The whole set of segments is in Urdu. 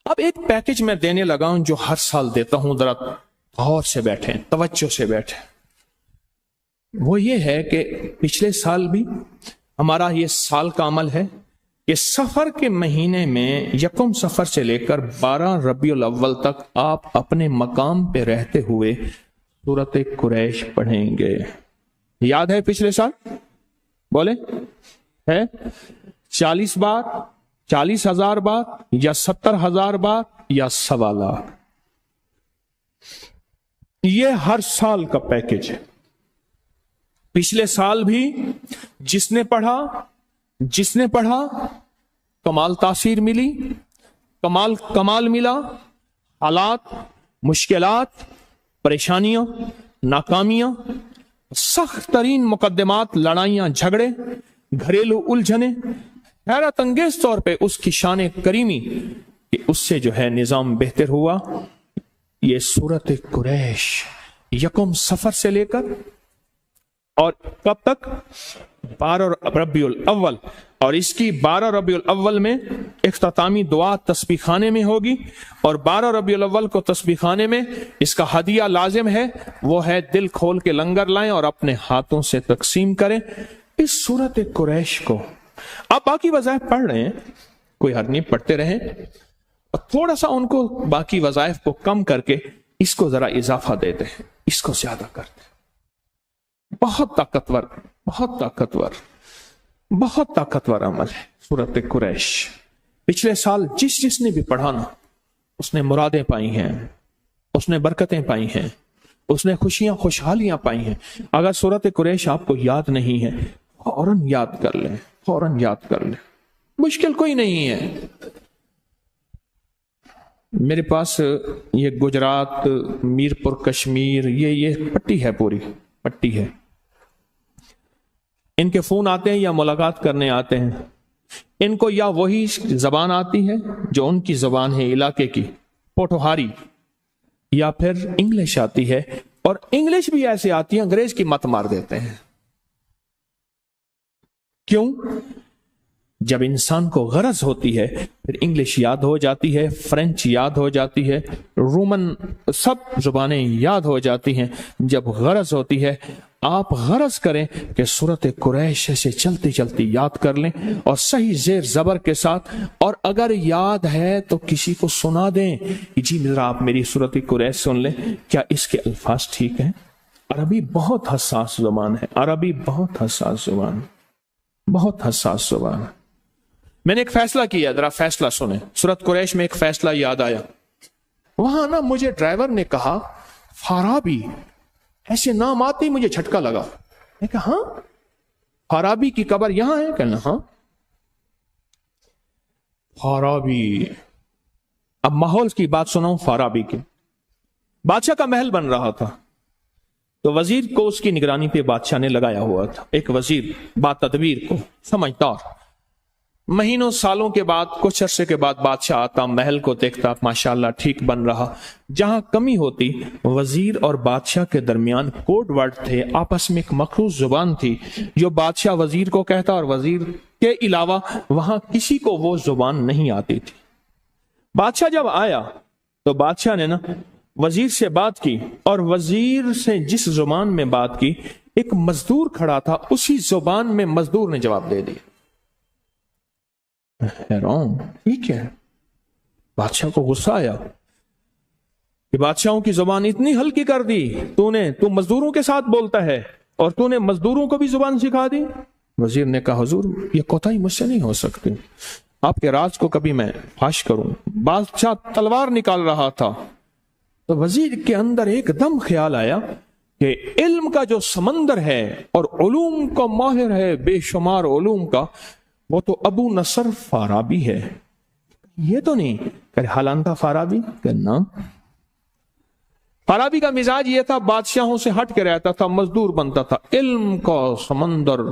اب ایک پیکج میں دینے لگا ہوں جو ہر سال دیتا ہوں، ذرا غور سے بیٹھیں، توجہ سے بیٹھیں۔ وہ یہ ہے کہ پچھلے سال بھی ہمارا یہ سال کا عمل ہے کہ سفر کے مہینے میں 1 سفر سے لے کر 12 ربیع الاول تک آپ اپنے مقام پہ رہتے ہوئے سورۃ قریش پڑھیں گے۔ یاد ہے پچھلے سال؟ بولے ہے 40 بار، 40,000 بار، یا 70,000 بار، یا 1.25 لاکھ؟ یہ ہر سال کا پیکج ہے۔ پچھلے سال بھی جس نے پڑھا کمال تاثیر ملی، کمال ملا، حالات، مشکلات، پریشانیاں، ناکامیاں، سخت ترین مقدمات، لڑائیاں، جھگڑے، گھریلو الجھنیں، حیرت انگیز طور پہ اس کی شان کریمی کہ اس سے جو ہے نظام بہتر ہوا۔ یہ سورۃ قریش 1 سفر سے لے کر اور کب تک؟ 12 ربیع الاول، اور اس کی 12 ربیع الاول میں اختتامی دعا تسبیح خانے میں ہوگی، اور 12 ربیع الاول کو تسبیح خانے میں اس کا ہدیہ لازم ہے، وہ ہے دل کھول کے لنگر لائیں اور اپنے ہاتھوں سے تقسیم کریں اس سورۃ قریش کو۔ آپ باقی وظائف پڑھ رہے ہیں، کوئی حرج نہیں، پڑھتے رہیں، اور تھوڑا سا ان کو باقی وظائف کو کم کر کے اس کو ذرا اضافہ دیتے ہیں، اس کو زیادہ کرتے ہیں۔ بہت طاقتور، بہت طاقتور، بہت طاقتور عمل ہے سورۃ قریش۔ پچھلے سال جس نے بھی پڑھانا اس نے مرادیں پائی ہیں، اس نے برکتیں پائی ہیں، اس نے خوشیاں خوشحالیاں پائی ہیں۔ اگر سورۃ قریش آپ کو یاد نہیں ہے، فوراً یاد کر لیں، فوراً یاد کر لیں، مشکل کوئی نہیں ہے۔ میرے پاس یہ گجرات، میرپور کشمیر، یہ پٹی ہے، پوری پٹی ہے۔ ان کے فون آتے ہیں یا ملاقات کرنے آتے ہیں، ان کو یا وہی زبان آتی ہے جو ان کی زبان ہے علاقے کی، پوٹوہاری، یا پھر انگلش آتی ہے، اور انگلش بھی ایسے آتی ہے انگریز کی مت مار دیتے ہیں۔ کیوں؟ جب انسان کو غرض ہوتی ہے پھر انگلش یاد ہو جاتی ہے، فرینچ یاد ہو جاتی ہے، رومن، سب زبانیں یاد ہو جاتی ہیں جب غرض ہوتی ہے۔ آپ غرض کریں کہ سورۃ قریش سے چلتی چلتی یاد کر لیں، اور صحیح زیر زبر کے ساتھ، اور اگر یاد ہے تو کسی کو سنا دیں کہ جی ذرا آپ میری سورۃ قریش سن لیں، کیا اس کے الفاظ ٹھیک ہیں؟ عربی بہت حساس زبان ہے، عربی بہت حساس زبان، بہت حساس زبان۔ میں نے ایک فیصلہ کیا، ذرا فیصلہ سنیں۔ سورۃ قریش میں ایک فیصلہ یاد آیا، وہاں نا مجھے ڈرائیور نے کہا فارابی، ایسے نام آتے ہی مجھے جھٹکا لگا۔ میں کہا ہاں فارابی کی قبر یہاں ہے؟ کہنا ہاں فارابی۔ اب ماحول کی بات سناؤں فارابی کی۔ بادشاہ کا محل بن رہا تھا، تو وزیر کو اس کی نگرانی پہ بادشاہ نے لگایا ہوا تھا، ایک وزیر با تدبیر کو، سمجھدار۔ مہینوں سالوں کے بعد، کچھ عرصے کے بعد بادشاہ آتا، محل کو دیکھتا، ماشاءاللہ ٹھیک بن رہا۔ جہاں کمی ہوتی، وزیر اور بادشاہ کے درمیان کوڈ ورڈ تھے، آپس میں ایک مخصوص زبان تھی جو بادشاہ وزیر کو کہتا، اور وزیر کے علاوہ وہاں کسی کو وہ زبان نہیں آتی تھی۔ بادشاہ جب آیا تو بادشاہ نے نا وزیر سے بات کی، اور وزیر سے جس زبان میں بات کی، ایک مزدور کھڑا تھا، اسی زبان میں مزدور نے جواب دے دیا۔ حیران، یہ کیا ہے؟ بادشاہ کو غصہ آیا کہ بادشاہوں کی زبان اتنی ہلکی کر دی تو مزدوروں کے ساتھ بولتا ہے، اور تو نے مزدوروں کو بھی زبان سکھا دی۔ وزیر نے کہا حضور یہ کوتاہی مجھ سے نہیں ہو سکتی، آپ کے راز کو کبھی میں فاش کروں۔ بادشاہ تلوار نکال رہا تھا، تو وزیر کے اندر ایک دم خیال آیا کہ علم کا جو سمندر ہے اور علوم کا ماہر ہے، بے شمار علوم کا، وہ تو ابو نصر فارابی ہے، یہ تو نہیں کہ حالانکہ فارابی کرنا۔ فارابی کا مزاج یہ تھا، بادشاہوں سے ہٹ کے رہتا تھا، مزدور بنتا تھا۔ علم کا سمندر،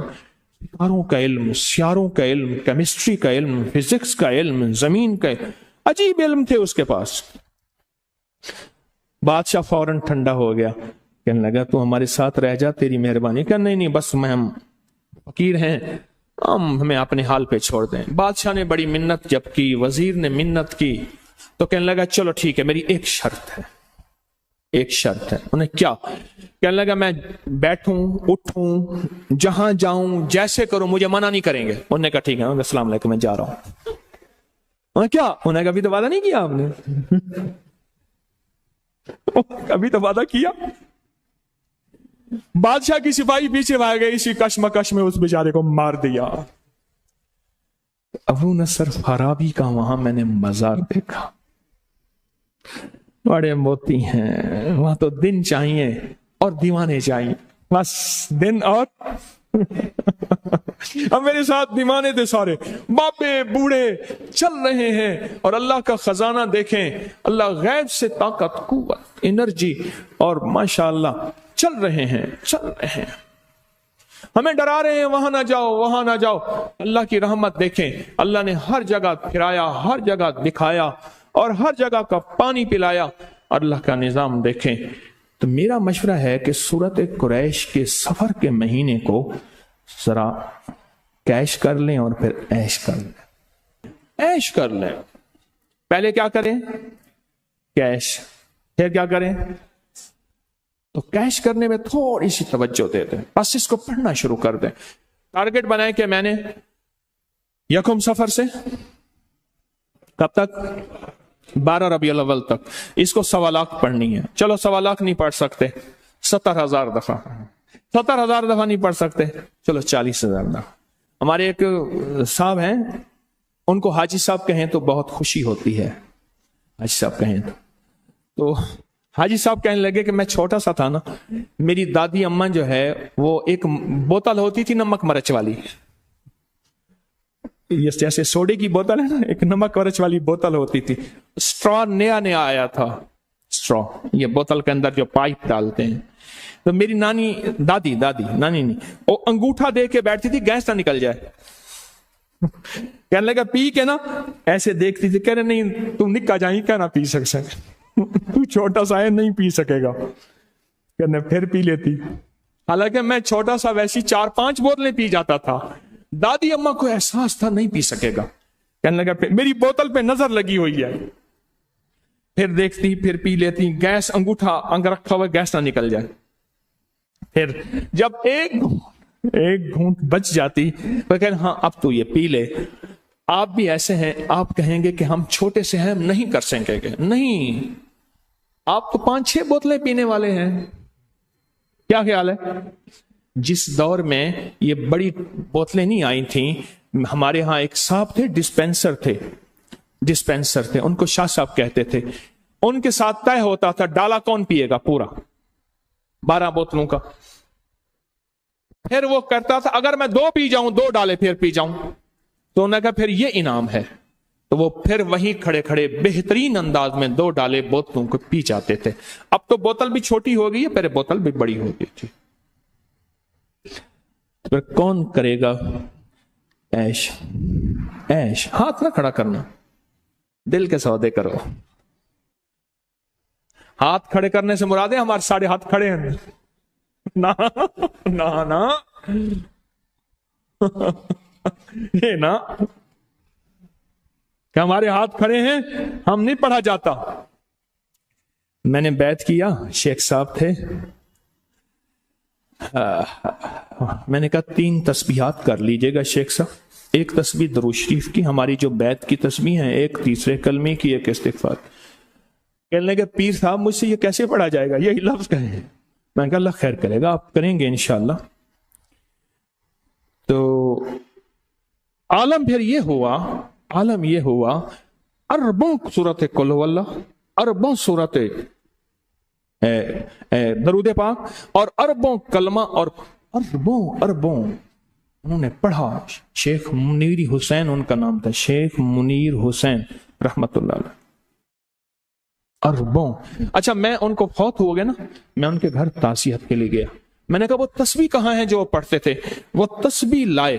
ستاروں کا علم، سیاروں کا علم، کیمسٹری کا علم، فزکس کا علم، زمین کا علم، عجیب علم تھے اس کے پاس۔ بادشاہ فوراً ٹھنڈا ہو گیا، کہنے لگا تو ہمارے ساتھ رہ جا، تیری مہربانی۔ کہ نہیں بس ہم فقیر ہیں، ہمیں اپنے حال پہ چھوڑ دیں۔ بادشاہ نے بڑی منت جب کی، وزیر نے منت کی، تو کہنے لگا چلو ٹھیک ہے، میری ایک شرط ہے، ایک شرط ہے۔ انہیں کیا؟ کہنے لگا میں بیٹھوں اٹھوں جہاں جاؤں جیسے کروں مجھے منع نہیں کریں گے۔ انہوں نے کہا ٹھیک ہے، السلام علیکم میں جا رہا ہوں۔ انہیں کیا؟ انہوں نے کہا ابھی تو وعدہ نہیں کیا آپ نے؟ ابھی تو وعدہ کیا۔ بادشاہ کی سپاہی پیچھے بھاگ گئے، اسی کشمکش میں اس بیچارے کو مار دیا۔ ابو نصر فارابی کا وہاں میں نے مزار دیکھا، بڑے موتی ہیں وہاں، تو دن چاہیے اور دیوانے چاہیے، بس دن اور اب میرے ساتھ دیوانے تھے سارے، باپے بوڑھے چل رہے ہیں، اور اللہ کا خزانہ دیکھیں، اللہ غیب سے طاقت قوت انرجی اور ماشاءاللہ چل رہے ہیں چل رہے ہیں، ہمیں ڈرا رہے ہیں وہاں نہ جاؤ وہاں نہ جاؤ۔ اللہ کی رحمت دیکھیں، اللہ نے ہر جگہ پھرایا، ہر جگہ دکھایا اور ہر جگہ کا پانی پلایا، اللہ کا نظام دیکھیں۔ تو میرا مشورہ ہے کہ سورۃ قریش کے سفر کے مہینے کو ذرا کیش کر لیں اور پھر عیش کر لیں، عیش کر لیں۔ پہلے کیا کریں؟ کیش، پھر کیا کریں؟ تو کیش کرنے میں تھوڑی سی توجہ دے دیں، بس اس کو پڑھنا شروع کر دیں۔ ٹارگٹ بنائیں کہ میں نے یکم سفر سے کب تک؟ 12 ربیع الاول تک اس کو 1.25 لاکھ پڑھنی ہے۔ چلو 1.25 لاکھ نہیں پڑھ سکتے، 70,000 دفعہ، 70,000 دفعہ نہیں پڑھ سکتے، چلو 40,000 دفعہ۔ ہمارے ایک صاحب ہیں، ان کو حاجی صاحب کہیں تو بہت خوشی ہوتی ہے، حاجی صاحب کہیں تو حاجی صاحب کہنے لگے کہ میں چھوٹا سا تھا نا، میری دادی اماں جو ہے وہ ایک بوتل ہوتی تھی نمک مرچ والی، جیسے سوڈے کی بوتل ہے نا، ایک نمک مرچ والی بوتل ہوتی تھی، اسٹرا نیا نیا آیا تھا، اسٹرا یہ بوتل کے اندر جو پائپ ڈالتے ہیں، تو میری نانی دادی نانی نہیں، وہ انگوٹھا دے کے بیٹھتی تھی گیس نہ نکل جائے، کہنے لگا پی کے نا ایسے دیکھتی تھی، کہہ رہے نہیں تم نکا جائیں کیا نہ پی سکے، تو چھوٹا سا ہے نہیں پی سکے گا، کہنے پھر پی لیتی، حالانکہ میں چھوٹا سا ویسی 4-5 بوتلیں پی جاتا تھا، دادی اماں کو احساس تھا نہیں پی سکے گا، کہنے لگا میری بوتل پہ نظر لگی ہوئی ہے، پھر دیکھتی پھر پی لیتی، گیس انگوٹھا انگ رکھا ہوا گیس نہ نکل جائے، پھر جب ایک گھونٹ بچ جاتی تو کہنے ہاں اب تو یہ پی لے۔ آپ بھی ایسے ہیں، آپ کہیں گے کہ ہم چھوٹے سے ہیں ہم نہیں کر سکیں گے، نہیں، آپ تو 5-6 بوتلیں پینے والے ہیں، کیا خیال ہے؟ جس دور میں یہ بڑی بوتلیں نہیں آئی تھیں، ہمارے ہاں ایک صاحب تھے، ڈسپینسر تھے، ان کو شاہ صاحب کہتے تھے، ان کے ساتھ طے ہوتا تھا ڈالا کون پیے گا پورا 12 بوتلوں کا، پھر وہ کرتا تھا اگر میں 2 پی جاؤں 2 ڈالے پھر پی جاؤں، تو انہوں نے کہا پھر یہ انعام ہے، تو وہ پھر وہیں کھڑے کھڑے بہترین انداز میں 2 ڈالے بوتلوں کو پی جاتے تھے۔ اب تو بوتل بھی چھوٹی ہو گئی ہے، پہلے بوتل بھی بڑی ہو گئی تھی۔ پھر کون کرے گا عیش؟ عیش ہاتھ نہ کھڑا کرنا، دل کے سودے کرو۔ ہاتھ کھڑے کرنے سے مراد ہے ہمارے سارے ہاتھ کھڑے ہیں، نا یہ نا کہ ہمارے ہاتھ کھڑے ہیں ہم نہیں پڑھا جاتا۔ میں نے بیعت کیا، شیخ صاحب تھے، میں نے کہا 3 تسبیحات کر لیجئے گا شیخ صاحب، ایک تسبیح درود شریف کی، ہماری جو بیعت کی تسبیح ہے، ایک تیسرے کلمے کی، ایک استغفار۔ کہنے لگے پیر صاحب مجھ سے یہ کیسے پڑھا جائے گا، یہی لفظ کہیں۔ میں نے کہا اللہ خیر کرے گا، آپ کریں گے انشاءاللہ۔ تو عالم پھر یہ ہوا اربوں صورت قل هو اللہ، اربوں صورت درود پاک، اور اربوں کلمہ، اور اربوں انہوں نے پڑھا۔ شیخ منیر حسین ان کا نام تھا، شیخ منیر حسین رحمت اللہ علیہ، اربوں۔ اچھا میں ان کو فوت ہو گئے نا، میں ان کے گھر تعزیت کے لیے گیا، میں نے کہا وہ تسبیح کہاں ہیں جو وہ پڑھتے تھے؟ وہ تسبیح لائے،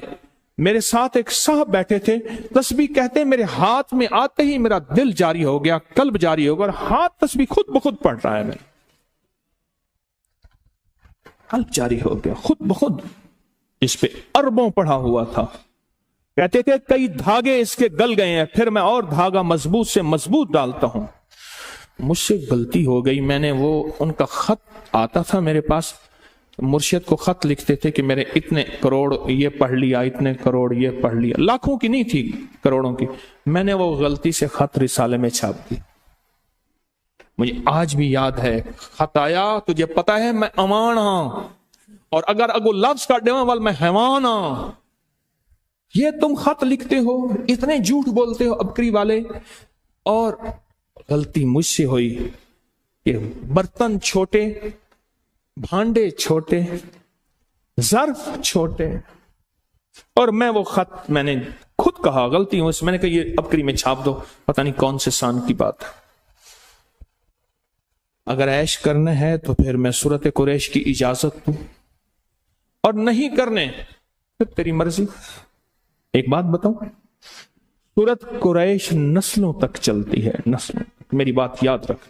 میرے ساتھ ایک صاحب بیٹھے تھے، تسبیح کہتے ہیں میرے ہاتھ میں آتے ہی میرا دل جاری ہو گیا، قلب جاری ہو گیا، اور ہاتھ تسبیح خود بخود پڑھ رہا ہے، میرا قلب جاری ہو گیا خود بخود، جس پہ اربوں پڑھا ہوا تھا۔ کہتے تھے کئی دھاگے اس کے گل گئے ہیں، پھر میں اور دھاگا مضبوط سے مضبوط ڈالتا ہوں۔ مجھ سے غلطی ہو گئی، میں نے وہ ان کا خط آتا تھا میرے پاس، مرشد کو خط لکھتے تھے کہ میرے اتنے کروڑ یہ پڑھ لیا، اتنے کروڑ یہ پڑھ لیا، لاکھوں کی نہیں تھی، کروڑوں کی۔ میں نے وہ غلطی سے خط رسالے میں چھاپ دی۔ مجھے آج بھی یاد ہے، خط آیا، تجھے پتا ہے میں امان ہاں، اور اگر اگو لفظ کا ڈیواں وال میں حیوان ہاں، یہ تم خط لکھتے ہو، اتنے جھوٹ بولتے ہو ابکری والے۔ اور غلطی مجھ سے ہوئی کہ برتن چھوٹے، بھانڈے چھوٹے، ظرف چھوٹے، اور میں وہ خط میں نے خود کہا غلطی ہوں، میں نے کہا یہ ابکری میں چھاپ دو، پتہ نہیں کون سے سان کی بات ہے۔ اگر عیش کرنا ہے تو پھر میں سورت قریش کی اجازت دوں، اور نہیں کرنے پھر تیری مرضی۔ ایک بات بتاؤں، سورت قریش نسلوں تک چلتی ہے، نسلوں تک، میری بات یاد رکھ۔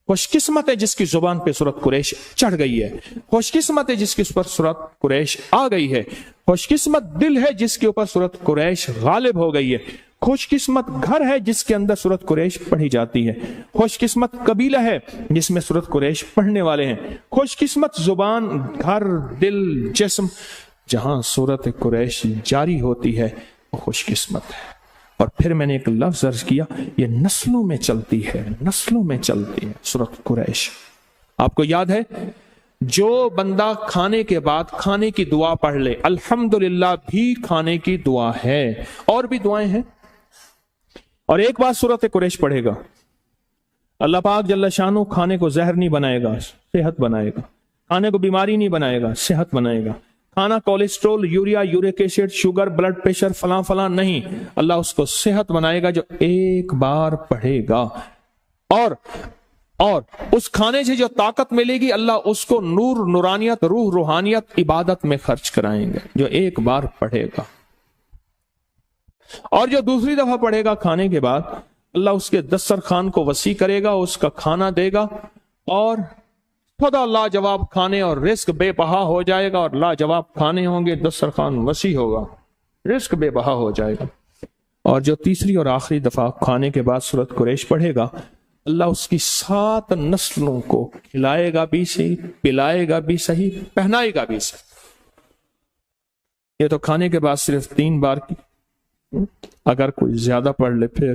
خوش قسمت ہے جس کی زبان پہ سورت قریش چڑھ گئی ہے، خوش قسمت ہے جس کی اس پر سورت قریش آ گئی ہے، خوش قسمت دل ہے جس کے اوپر سورت قریش غالب ہو گئی ہے، خوش قسمت گھر ہے جس کے اندر سورت قریش پڑھی جاتی ہے، خوش قسمت قبیلہ ہے جس میں سورت قریش پڑھنے والے ہیں، خوش قسمت زبان، گھر، دل، جسم جہاں سورت قریش جاری ہوتی ہے، وہ خوش قسمت ہے۔ اور پھر میں نے ایک لفظ عرض کیا، یہ نسلوں میں چلتی ہے، نسلوں میں چلتی ہے سورت قریش۔ آپ کو یاد ہے، جو بندہ کھانے کے بعد کھانے کی دعا پڑھ لے، الحمدللہ بھی کھانے کی دعا ہے، اور بھی دعائیں ہیں، اور ایک بات سورت قریش پڑھے گا، اللہ پاک جل شانہ کھانے کو زہر نہیں بنائے گا، صحت بنائے گا، کھانے کو بیماری نہیں بنائے گا، صحت بنائے گا، کھانا cholesterol, urea, uric acid, sugar, blood pressure, فلاں فلاں نہیں، اللہ اس کو صحت بنائے گا جو ایک بار پڑھے گا۔ اور اس کھانے سے جو طاقت ملے گی، اللہ اس کو نور، نورانیت، روح، روحانیت، عبادت میں خرچ کرائیں گے جو ایک بار پڑھے گا۔ اور جو دوسری دفعہ پڑھے گا کھانے کے بعد، اللہ اس کے دسترخوان کو وسیع کرے گا، اس کا کھانا دے گا، اور خدا لاجواب کھانے اور رزق بے بہا ہو جائے گا، اور لاجواب کھانے ہوں گے، دسترخوان وسیع ہوگا، رزق بے بہا ہو جائے گا۔ اور جو تیسری اور آخری دفعہ کھانے کے بعد سورت قریش پڑھے گا، اللہ اس کی 7 نسلوں کو کھلائے گا بھی صحیح، پلائے گا بھی صحیح، پہنائے گا بھی صحیح۔ یہ تو کھانے کے بعد صرف 3 بار کی، اگر کوئی زیادہ پڑھ لے پھر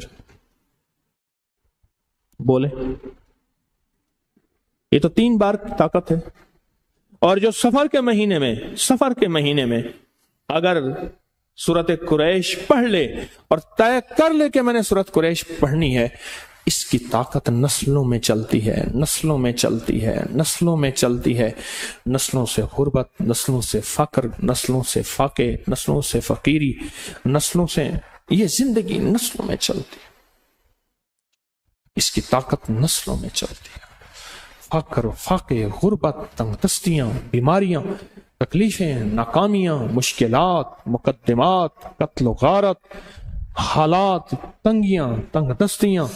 بولے، یہ تو 3 بار کی طاقت ہے۔ اور جو سفر کے مہینے میں اگر سورت قریش پڑھ لے اور طے کر لے کہ میں نے سورت قریش پڑھنی ہے، اس کی طاقت نسلوں میں چلتی ہے، نسلوں میں چلتی ہے، نسلوں میں چلتی ہے، نسلوں سے غربت، نسلوں سے فقر، نسلوں سے فاقے، نسلوں سے فقیری، نسلوں سے یہ زندگی نسلوں میں چلتی ہے، اس کی طاقت نسلوں میں چلتی ہے۔ فقر، فاقے، غربت، تنگ دستیاں، بیماریاں، تکلیفیں، ناکامیاں، مشکلات، مقدمات، قتل و غارت، حالات، تنگیاں، تنگ دستیاں،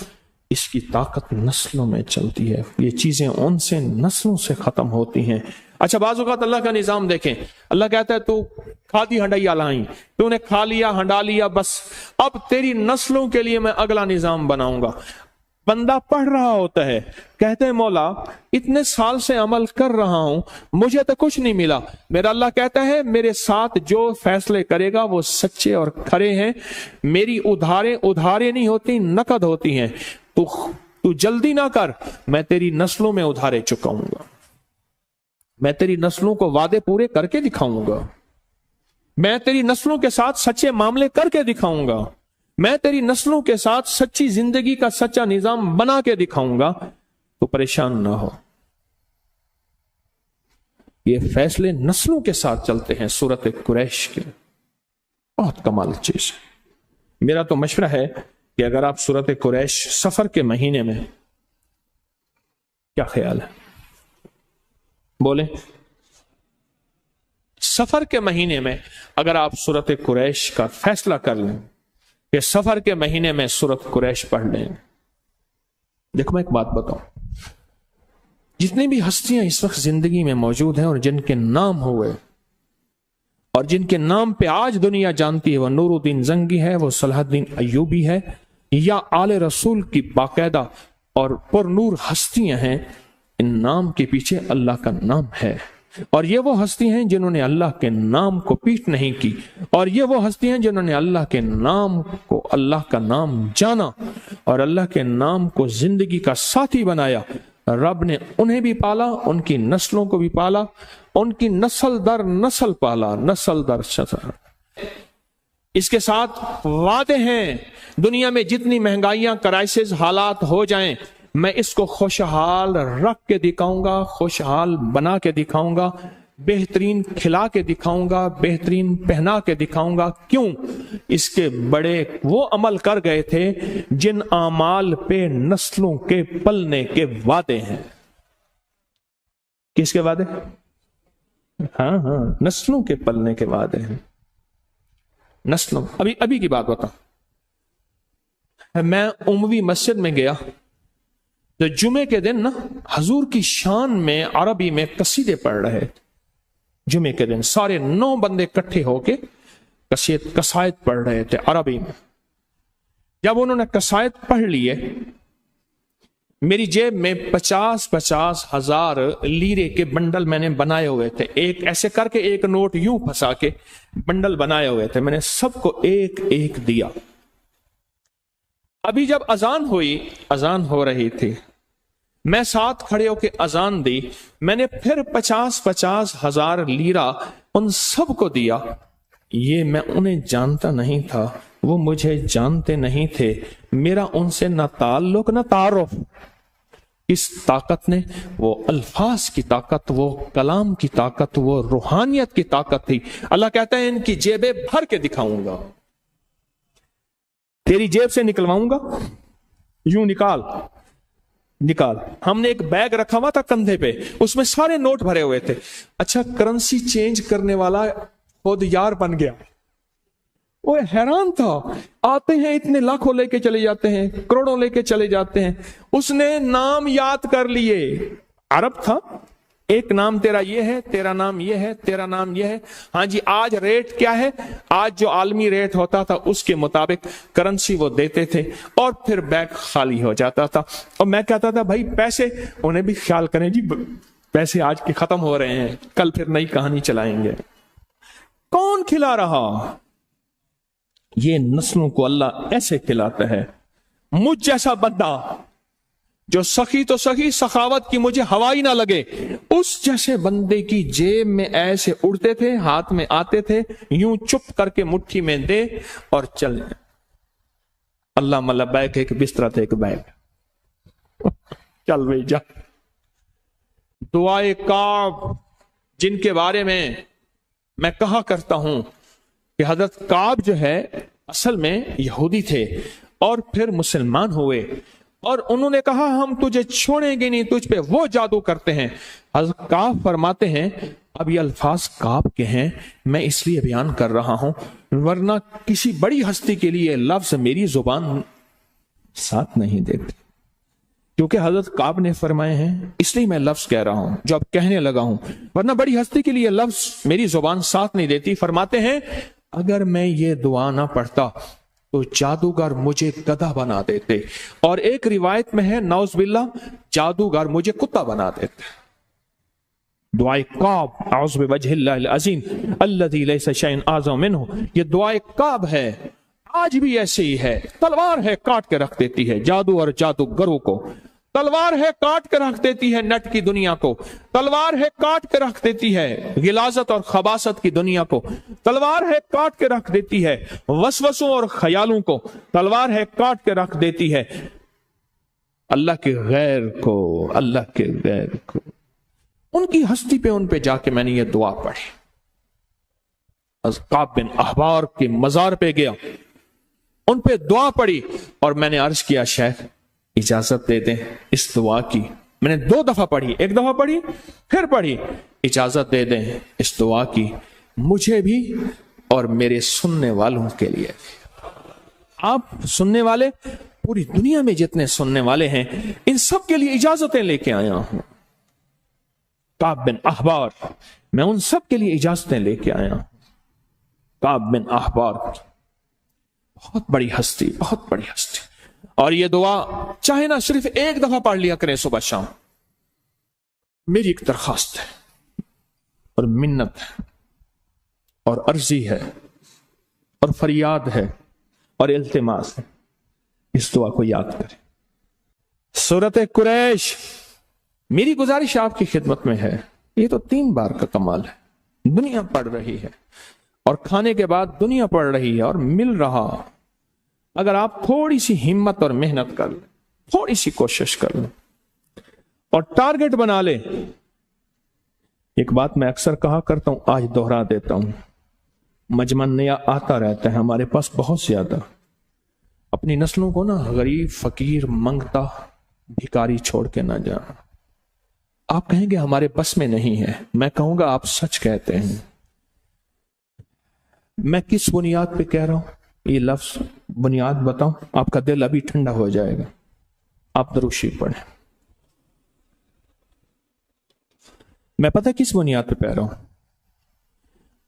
اس کی طاقت نسلوں میں چلتی ہے۔ یہ چیزیں ان سے نسلوں سے ختم ہوتی ہیں۔ اچھا، بعض اوقات اللہ کا نظام دیکھیں، اللہ کہتا ہے تو کھادی ہنڈیا لائیں، تو نے کھا لیا، ہنڈا لیا، بس اب تیری نسلوں کے لیے میں اگلا نظام بناؤں گا۔ بندہ پڑھ رہا ہوتا ہے، کہتے ہیں مولا اتنے سال سے عمل کر رہا ہوں، مجھے تو کچھ نہیں ملا۔ میرا اللہ کہتا ہے میرے ساتھ جو فیصلے کرے گا وہ سچے اور کھرے ہیں، میری ادھارے نہیں ہوتی، نقد ہوتی ہیں۔ تو جلدی نہ کر، میں تیری نسلوں میں ادھارے چکاؤں گا، میں تیری نسلوں کو وعدے پورے کر کے دکھاؤں گا، میں تیری نسلوں کے ساتھ سچے معاملے کر کے دکھاؤں گا، میں تیری نسلوں کے ساتھ سچی زندگی کا سچا نظام بنا کے دکھاؤں گا، تو پریشان نہ ہو۔ یہ فیصلے نسلوں کے ساتھ چلتے ہیں سورت قریش کے، بہت کمال چیز ہے۔ میرا تو مشورہ ہے کہ اگر آپ سورت قریش سفر کے مہینے میں، کیا خیال ہے؟ بولیں، سفر کے مہینے میں اگر آپ سورت قریش کا فیصلہ کر لیں کہ سفر کے مہینے میں سورت قریش پڑھ لیں۔ دیکھو میں ایک بات بتاؤں، جتنی بھی ہستیاں اس وقت زندگی میں موجود ہیں اور جن کے نام ہوئے، اور جن کے نام پہ آج دنیا جانتی ہے وہ نور الدین زنگی ہے، وہ صلاح الدین ایوبی ہے، یا آل رسول کی باقاعدہ اور پر نور ہستیاں ہیں، ان نام کے پیچھے اللہ کا نام ہے، اور یہ وہ ہستی ہیں جنہوں نے اللہ کے نام کو پیٹ نہیں کی، اور یہ وہ ہستی ہیں جنہوں نے اللہ کے نام کو، اللہ کا نام جانا اور اللہ کے نام کو زندگی کا ساتھی بنایا۔ رب نے انہیں بھی پالا، ان کی نسلوں کو بھی پالا، ان کی نسل در نسل پالا، نسل در نسل۔ اس کے ساتھ وعدے ہیں، دنیا میں جتنی مہنگائیاں، کرائسس، حالات ہو جائیں، میں اس کو خوشحال رکھ کے دکھاؤں گا، خوشحال بنا کے دکھاؤں گا، بہترین کھلا کے دکھاؤں گا، بہترین پہنا کے دکھاؤں گا۔ کیوں؟ اس کے بڑے وہ عمل کر گئے تھے جن اعمال پہ نسلوں کے پلنے کے وعدے ہیں۔ کس کے وعدے؟ ہاں نسلوں کے پلنے کے وعدے ہیں، نسلوں۔ ابھی کی بات بتا، میں اموی مسجد میں گیا تو جمعے کے دن نا حضور کی شان میں عربی میں قصیدے پڑھ رہے تھے۔ جمعے کے دن سارے 9 بندے اکٹھے ہو کے قصائد پڑھ رہے تھے عربی میں۔ جب انہوں نے قصائد پڑھ لیے، میری جیب میں 50,000 ہزار لیرے کے بنڈل میں نے بنائے ہوئے تھے، ایک ایسے کر کے ایک نوٹ یوں پھنسا کے بنڈل بنائے ہوئے تھے، میں نے سب کو ایک ایک دیا۔ ابھی جب اذان ہوئی، اذان ہو رہی تھی، میں ساتھ کھڑے ہو کے اذان دی، میں نے پھر 50,000 ہزار لیرہ ان سب کو دیا۔ یہ میں انہیں جانتا نہیں تھا، وہ مجھے جانتے نہیں تھے، میرا ان سے نہ تعلق نہ تعارف۔ اس طاقت نے، وہ الفاظ کی طاقت، وہ کلام کی طاقت، وہ روحانیت کی طاقت تھی۔ اللہ کہتا ہے ان کی جیبیں بھر کے دکھاؤں گا، تیری جیب سے نکلواؤں گا، یوں نکال۔ ہم نے ایک بیگ رکھا ہوا تھا کندھے پہ، اس میں سارے نوٹ بھرے ہوئے تھے۔ اچھا کرنسی چینج کرنے والا خود یار بن گیا، وہ حیران تھا، آتے ہیں اتنے لاکھوں لے کے چلے جاتے ہیں، کروڑوں لے کے چلے جاتے ہیں۔ اس نے نام یاد کر لیے، عرب تھا، ایک نام تیرا یہ ہے، تیرا نام یہ ہے، تیرا نام یہ ہے، ہاں جی آج ریٹ کیا ہے، آج جو عالمی ریٹ ہوتا تھا اس کے مطابق کرنسی وہ دیتے تھے، اور پھر بیگ خالی ہو جاتا تھا۔ اور میں کہتا تھا بھائی پیسے، انہیں بھی خیال کریں جی پیسے آج کے ختم ہو رہے ہیں، کل پھر نئی کہانی چلائیں گے۔ کون کھلا رہا؟ یہ نسلوں کو اللہ ایسے کھلاتا ہے۔ مجھ جیسا بندہ جو سخی تو سخی، سخاوت کی مجھے ہوا ہی نہ لگے، اس جیسے بندے کی جیب میں ایسے اڑتے تھے، ہاتھ میں آتے تھے، یوں چپ کر کے مٹھی میں دے اور چل جائے۔ اللہ ملا بیگ ایک بستر تھا، ایک بیگ، چل بھائی جا۔ دعائے کعب، جن کے بارے میں کہا کرتا ہوں کہ حضرت کعب جو ہے اصل میں یہودی تھے اور پھر مسلمان ہوئے، اور انہوں نے کہا ہم تجھے چھوڑیں گے نہیں، تجھ پہ وہ جادو کرتے ہیں۔ حضرت کعب فرماتے ہیں، اب یہ الفاظ کعب کے ہیں، میں اس لیے بیان کر رہا ہوں، ورنہ کسی بڑی ہستی کے لیے لفظ میری زبان ساتھ نہیں دیتے، کیونکہ حضرت کعب نے فرمائے ہیں، اس لیے میں لفظ کہہ رہا ہوں جو اب کہنے لگا ہوں، ورنہ بڑی ہستی کے لیے لفظ میری زبان ساتھ نہیں دیتی۔ فرماتے ہیں اگر میں یہ دعا نہ پڑھتا تو جادوگر مجھے گدھا بنا دیتے، اور ایک روایت میں ہے نعوذ باللہ جادوگر مجھے کتا بنا دیتے۔ دعائے کعب، اعوذ بوجہ اللہ العظیم الذی لیس شیء اعظم منہ، یہ دعائے کعب ہے، آج بھی ایسے ہی ہے۔ تلوار ہے کاٹ کے رکھ دیتی ہے جادو اور جادوگروں کو، تلوار ہے کاٹ کے رکھ دیتی ہے نٹ کی دنیا کو، تلوار ہے کاٹ کے رکھ دیتی ہے غلاظت اور خباثت کی دنیا کو، تلوار ہے کاٹ کے رکھ دیتی ہے وسوسوں اور خیالوں کو، تلوار ہے کاٹ کے رکھ دیتی ہے اللہ کے غیر کو، اللہ کے غیر کو۔ ان کی ہستی پہ، ان پہ جا کے میں نے یہ دعا پڑھی۔ کعب بن احبار کے مزار پہ گیا، ان پہ دعا پڑھی، اور میں نے عرض کیا شیخ اجازت دے دیں اس دعا کی۔ میں نے 2 دفعہ پڑھی، 1 دفعہ پڑھی پھر پڑھی، اجازت دے دیں اس دعا کی، مجھے بھی اور میرے سننے والوں کے لیے۔ آپ سننے والے، پوری دنیا میں جتنے سننے والے ہیں، ان سب کے لیے اجازتیں لے کے آیا ہوں۔ کعب بن احبار، میں ان سب کے لیے اجازتیں لے کے آیا ہوں۔ کعب بن احبار کی، بہت بڑی ہستی، بہت بڑی ہستی. اور یہ دعا چاہے نہ صرف ایک دفعہ پڑھ لیا کریں صبح شام. میری ایک درخواست ہے اور منت ہے اور عرضی ہے اور فریاد ہے اور التماس ہے، اس دعا کو یاد کریں. سورۃ قریش میری گزارش آپ کی خدمت میں ہے. یہ تو 3 بار کا کمال ہے. دنیا پڑھ رہی ہے اور کھانے کے بعد دنیا پڑھ رہی ہے اور مل رہا. اگر آپ تھوڑی سی ہمت اور محنت کر لیں، تھوڑی سی کوشش کر لیں اور ٹارگٹ بنا لیں. ایک بات میں اکثر کہا کرتا ہوں، آج دوہرا دیتا ہوں. مجمع نیا آتا رہتا ہے ہمارے پاس بہت زیادہ. اپنی نسلوں کو نا غریب، فقیر، منگتا، بھکاری چھوڑ کے نہ جانا. آپ کہیں گے ہمارے بس میں نہیں ہے، میں کہوں گا آپ سچ کہتے ہیں. میں کس بنیاد پہ کہہ رہا ہوں یہ لفظ؟ بنیاد بتاؤں، آپ کا دل ابھی ٹھنڈا ہو جائے گا. آپ درود شریف پڑھیں. میں پتہ کس بنیاد پہ کہہ رہا ہوں؟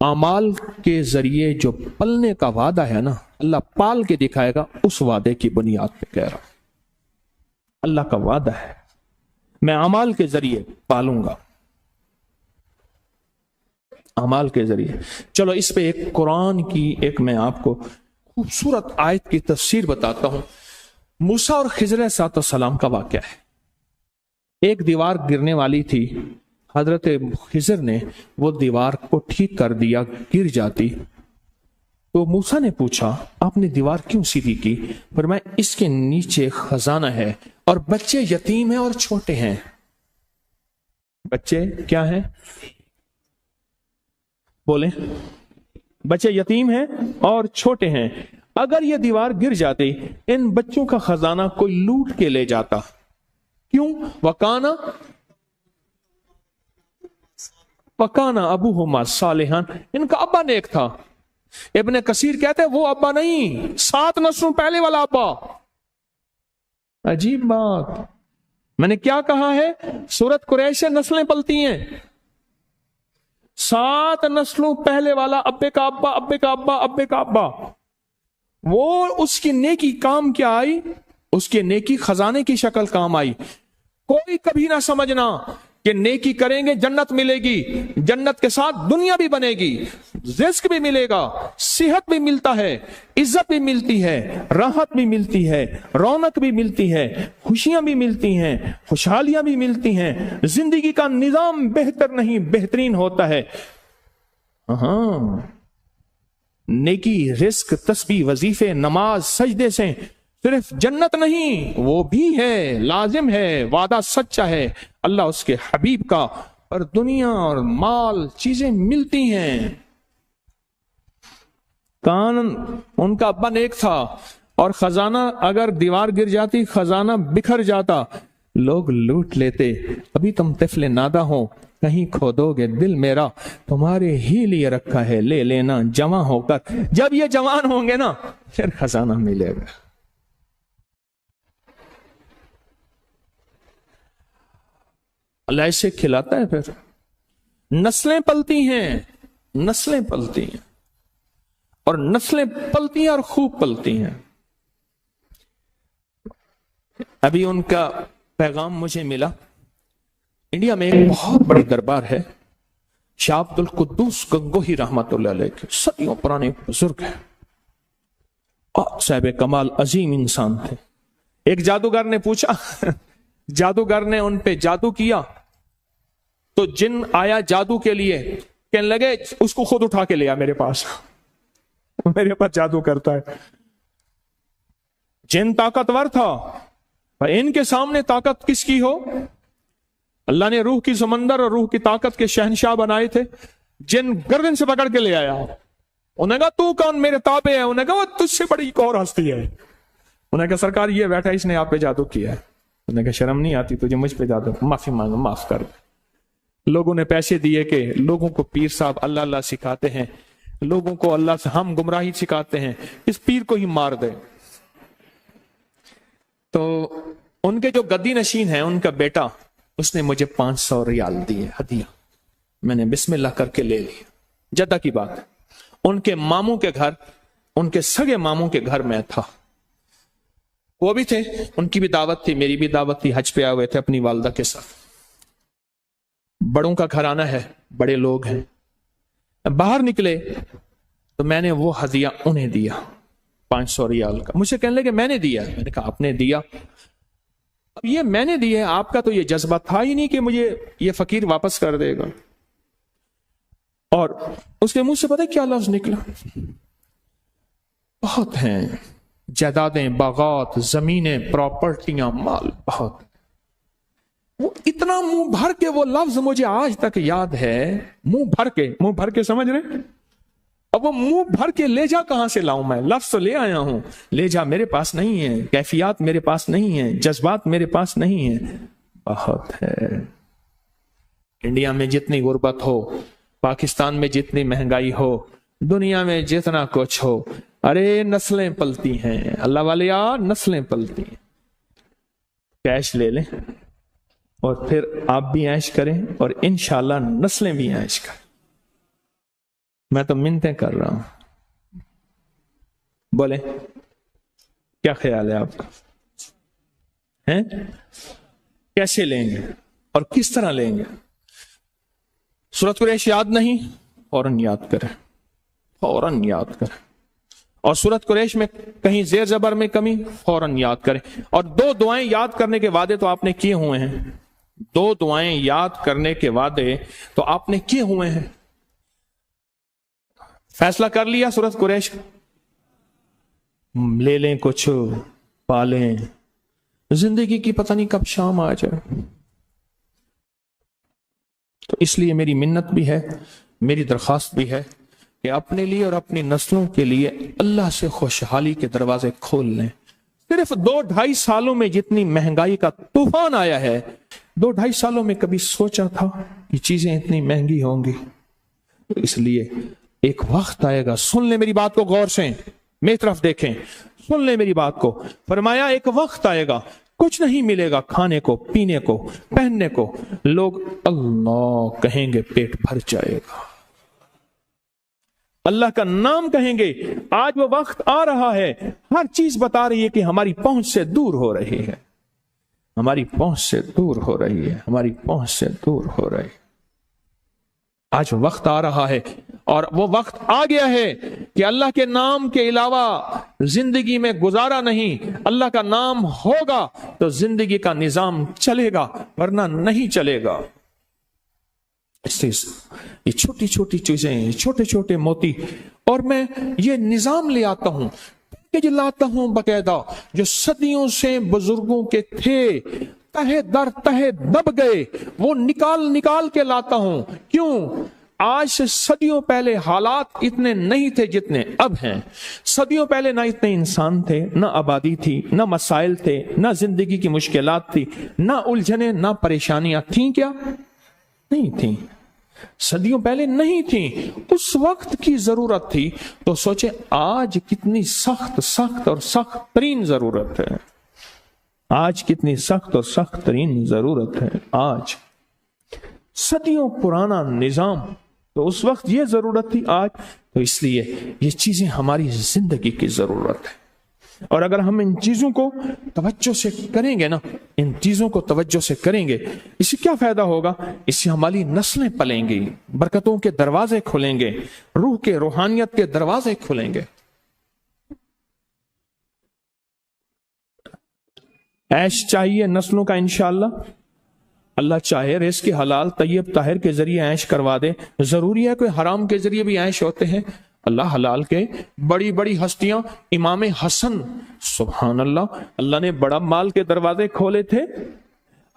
اعمال کے ذریعے جو پلنے کا وعدہ ہے نا، اللہ پال کے دکھائے گا، اس وعدے کی بنیاد پہ کہہ رہا ہوں. اللہ کا وعدہ ہے میں اعمال کے ذریعے پالوں گا، اعمال کے ذریعے. چلو اس پہ ایک قرآن کی ایک میں آپ کو خوبصورت آیت کی تفسیر بتاتا ہوں. موسیٰ اور خضر علیہ السلام کا واقعہ ہے. ایک دیوار گرنے والی تھی، حضرت خضر نے وہ دیوار کو ٹھیک کر دیا، گر جاتی. تو موسیٰ نے پوچھا آپ نے دیوار کیوں سیدھی کی؟ فرمایا اس کے نیچے خزانہ ہے اور بچے یتیم ہیں اور چھوٹے ہیں. بچے کیا ہیں؟ بولیں. بچے یتیم ہیں اور چھوٹے ہیں. اگر یہ دیوار گر جاتی ان بچوں کا خزانہ کوئی لوٹ کے لے جاتا. کیوں؟ وکانا ابوہما صالحا، ان کا ابا نیک تھا. ابن کثیر کہتے ہیں وہ ابا نہیں، 7 نسلوں پہلے والا ابا. عجیب بات. میں نے کیا کہا ہے؟ سورۃ قریش سے نسلیں پلتی ہیں. 7 نسلوں پہلے والا ابے کا ابا، ابے کا ابا، ابے کا ابا. وہ اس کی نیکی کام کیا آئی؟ اس کی نیکی خزانے کی شکل کام آئی. کوئی کبھی نہ سمجھنا کہ نیکی کریں گے جنت ملے گی. جنت کے ساتھ دنیا بھی بنے گی، رزق بھی ملے گا، صحت بھی ملتا ہے، عزت بھی ملتی ہے، راحت بھی ملتی ہے، رونق بھی ملتی ہے، خوشیاں بھی ملتی ہیں، خوشحالیاں بھی ملتی ہیں. زندگی کا نظام بہتر نہیں بہترین ہوتا ہے. ہاں، نیکی، رزق، تسبیح، وظیفے، نماز، سجدے سے صرف جنت نہیں، وہ بھی ہے، لازم ہے، وعدہ سچا ہے اللہ اس کے حبیب کا. اور دنیا اور مال چیزیں ملتی ہیں. کان ان کا ابا نیک تھا اور خزانہ اگر دیوار گر جاتی خزانہ بکھر جاتا، لوگ لوٹ لیتے. ابھی تم طفل نادہ ہو، کہیں کھودو گے دل میرا، تمہارے ہی لیے رکھا ہے لے لینا جوان ہو کر. جب یہ جوان ہوں گے نا پھر خزانہ ملے گا. اللہ ایسے کھلاتا ہے. پھر نسلیں پلتی ہیں، نسلیں پلتی ہیں اور نسلیں پلتی ہیں اور خوب پلتی ہیں. ابھی ان کا پیغام مجھے ملا. انڈیا میں ایک بہت بڑی دربار ہے، شاہ عبد القدوس گنگوہی رحمت اللہ علیہ کے صدیوں پرانے بزرگ ہیں اور صاحب کمال عظیم انسان تھے. ایک جادوگر نے پوچھا، جادوگر نے ان پہ جادو کیا تو جن آیا جادو کے لیے، کہنے لگے اس کو خود اٹھا کے لیا میرے پاس، میرے پاس جادو کرتا ہے. جن طاقتور تھا، ان کے سامنے طاقت کس کی ہو؟ اللہ نے روح کی سمندر اور روح کی طاقت کے شہنشاہ بنائے تھے. جن گردن سے پکڑ کے لے آیا. انہیں کہا تو کون؟ میرے تابع ہے. انہیں کہا وہ تجھ سے بڑی ایک اور ہستی ہے. انہیں کہا سرکار یہ بیٹھا اس نے آپ پہ جادو کیا ہے. انہیں کہا شرم نہیں آتی تجھے مجھ پہ جادو؟ معافی مانگو، معاف کر. لوگوں نے پیسے دیے کہ لوگوں کو پیر صاحب اللہ اللہ سکھاتے ہیں، لوگوں کو اللہ سے ہم گمراہی سکھاتے ہیں، اس پیر کو ہی مار دے. تو ان کے جو گدی نشین ہیں، ان کا بیٹا، اس نے مجھے 500 ریال دیے ہدیہ. میں نے بسم اللہ کر کے لے لیا. جدہ کی بات ہے. ان کے ماموں کے گھر، ان کے سگے ماموں کے گھر میں تھا، وہ بھی تھے، ان کی بھی دعوت تھی، میری بھی دعوت تھی، حج پہ آئے ہوئے تھے اپنی والدہ کے ساتھ، بڑوں کا گھرانہ ہے، بڑے لوگ ہیں، باہر نکلے تو میں نے وہ ہدیہ انہیں دیا 500 ریال کا، مجھے کہنے لگے میں نے دیا، میں نے کہا آپ نے دیا، اب یہ میں نے دیا، آپ کا تو یہ جذبہ تھا ہی نہیں کہ مجھے یہ فقیر واپس کر دے گا، اور اس کے منہ سے پتہ کیا لفظ نکلا، بہت ہیں جائیدادیں، باغات، زمینیں، پراپرٹیاں، مال بہت، وہ اتنا منہ بھر کے وہ لفظ مجھے آج تک یاد ہے، منہ بھر کے سمجھ رہے، اب وہ منہ بھر کے لے جا کہاں سے لاؤں میں، لفظ تو لے آیا ہوں، لے جا میرے پاس نہیں ہے، کیفیات میرے پاس نہیں ہیں، جذبات میرے پاس نہیں ہیں، بہت ہے، انڈیا میں جتنی غربت ہو، پاکستان میں جتنی مہنگائی ہو، دنیا میں جتنا کچھ ہو، ارے نسلیں پلتی ہیں، اللہ والے یار نسلیں پلتی ہیں، کیش لے لیں اور پھر آپ بھی عیش کریں اور انشاءاللہ نسلیں بھی عیش کریں، میں تو منتیں کر رہا ہوں، بولیں کیا خیال ہے آپ کا، ہیں کیسے لیں گے اور کس طرح لیں گے؟ سورۃ قریش یاد نہیں؟ فوراً یاد کریں، فوراً یاد کریں، اور سورۃ قریش میں کہیں زیر زبر میں کمی، فوراً یاد کریں، اور 2 دعائیں یاد کرنے کے وعدے تو آپ نے کیے ہوئے ہیں، 2 دعائیں یاد کرنے کے وعدے تو آپ نے کیے ہوئے ہیں، فیصلہ کر لیا سورۃ قریش، لے لیں کچھ، پالیں، زندگی کی پتہ نہیں کب شام آ جائے، تو اس لیے میری منت بھی ہے، میری درخواست بھی ہے کہ اپنے لیے اور اپنی نسلوں کے لیے اللہ سے خوشحالی کے دروازے کھول لیں۔ صرف 2-2.5 سالوں میں جتنی مہنگائی کا طوفان آیا ہے، 2-2.5 سالوں میں کبھی سوچا تھا کہ چیزیں اتنی مہنگی ہوں گی؟ اس لیے ایک وقت آئے گا، سن لیں میری بات کو غور سے، میری طرف دیکھیں، سن لیں میری بات کو، فرمایا ایک وقت آئے گا کچھ نہیں ملے گا، کھانے کو، پینے کو، پہننے کو، لوگ اللہ کہیں گے پیٹ بھر جائے گا، اللہ کا نام کہیں گے، آج وہ وقت آ رہا ہے، ہر چیز بتا رہی ہے کہ ہماری پہنچ سے دور ہو رہی ہے، ہماری پہنچ سے دور ہو رہی ہے، ہماری پہنچ سے دور ہو رہی ہے، آج وقت آ رہا ہے، اور وہ وقت آ گیا ہے کہ اللہ کے نام کے علاوہ زندگی میں گزارا نہیں، اللہ کا نام ہوگا تو زندگی کا نظام چلے گا، ورنہ نہیں چلے گا۔ یہ چھوٹی چھوٹی چیزیں، چھوٹے چھوٹے موتی، اور میں یہ نظام لے آتا ہوں، پیکج لاتا ہوں باقاعدہ، جو صدیوں سے بزرگوں کے تھے، تہے در تہے دب گئے، وہ نکال کے لاتا ہوں۔ کیوں؟ آج سے صدیوں پہلے حالات اتنے نہیں تھے جتنے اب ہیں، صدیوں پہلے نہ اتنے انسان تھے، نہ آبادی تھی، نہ مسائل تھے، نہ زندگی کی مشکلات تھی، نہ الجھنیں، نہ پریشانیاں تھیں، کیا نہیں تھیں؟ صدیوں پہلے نہیں تھیں، اس وقت کی ضرورت تھی، تو سوچیں آج کتنی سخت اور سخت ترین ضرورت ہے، آج کتنی سخت اور سخت ترین ضرورت ہے، آج صدیوں پرانا نظام، تو اس وقت یہ ضرورت تھی، آج تو اس لیے یہ چیزیں ہماری زندگی کی ضرورت ہے، اور اگر ہم ان چیزوں کو توجہ سے کریں گے نا، ان چیزوں کو توجہ سے کریں گے، اس سے کیا فائدہ ہوگا؟ اس سے ہماری نسلیں پلیں گی، برکتوں کے دروازے کھلیں گے، روح کے، روحانیت کے دروازے کھلیں گے۔ عیش چاہیے نسلوں کا انشاءاللہ، اللہ چاہے رزق حلال طیب طاہر کے ذریعے عیش کروا دے، ضروری ہے کوئی حرام کے ذریعے بھی عیش ہوتے ہیں؟ اللہ حلال کے، بڑی بڑی ہستیاں، امام حسن، سبحان اللہ، اللہ نے بڑا مال کے دروازے کھولے تھے،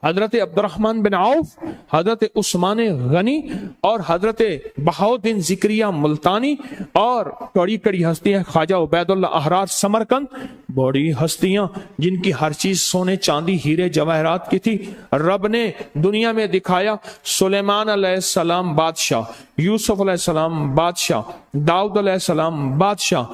حضرت عبد الرحمن بن عوف، حضرت عثمان غنی، اور حضرت بہاؤالدین ذکریہ ملتانی، اور کڑی کڑی ہستیاں، خواجہ عبید اللہ احرار سمرقند، بڑی ہستیاں جن کی ہر چیز سونے چاندی ہیرے جواہرات کی تھی، رب نے دنیا میں دکھایا، سلیمان علیہ السلام بادشاہ، یوسف علیہ السلام بادشاہ، داؤد علیہ السلام بادشاہ،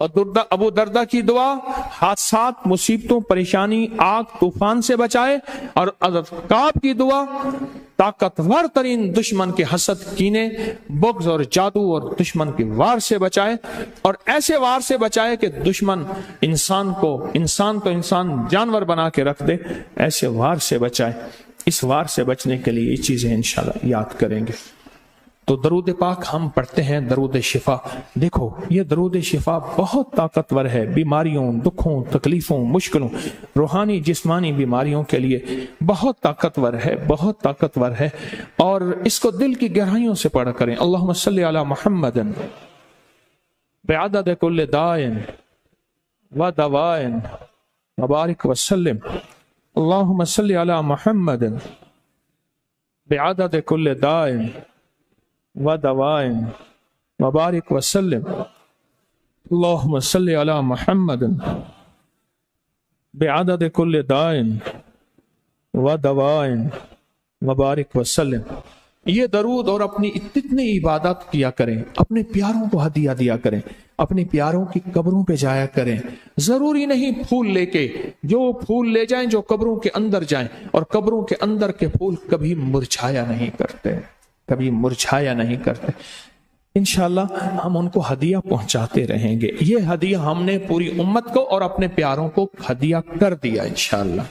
اور ابو دردہ کی دعا حادثات، مصیبتوں، پریشانی، آگ، طوفان سے بچائے، اور حضرت کعب کی دعا طاقتور ترین دشمن کے حسد، کینے، بغض اور جادو اور دشمن کی وار سے بچائے، اور ایسے وار سے بچائے کہ دشمن انسان تو انسان جانور بنا کے رکھ دے، ایسے وار سے بچائے۔ اس وار سے بچنے کے لیے یہ چیزیں انشاءاللہ یاد کریں گے۔ تو درود پاک ہم پڑھتے ہیں، درود شفا۔ دیکھو یہ درود شفا بہت طاقتور ہے، بیماریوں، دکھوں، تکلیفوں، مشکلوں، روحانی جسمانی بیماریوں کے لیے بہت طاقتور ہے، بہت طاقتور ہے، اور اس کو دل کی گہرائیوں سے پڑھا کریں۔ اللہم صلی علی محمد بعدد کل دائن و دوائن وبارک وسلم۔ اللہم صلی علی محمد بعدد کل دائن و دوائن وبارک وسلم۔ اللہم صلی علی محمد بعدد کل دائن و دوائن وبارک وسلم۔ یہ درود اور اپنی اتنی عبادت کیا کریں، اپنے پیاروں کو ہدیہ دیا کریں، اپنے پیاروں کی قبروں پہ جایا کریں۔ ضروری نہیں پھول لے کے، جو پھول لے جائیں جو قبروں کے اندر جائیں، اور قبروں کے اندر کے پھول کبھی مرجھایا نہیں کرتے، کبھی مرجھایا نہیں کرتے۔ انشاءاللہ ہم ان کو ہدیہ پہنچاتے رہیں گے۔ یہ ہدیہ ہم نے پوری امت کو اور اپنے پیاروں کو ہدیہ کر دیا انشاءاللہ۔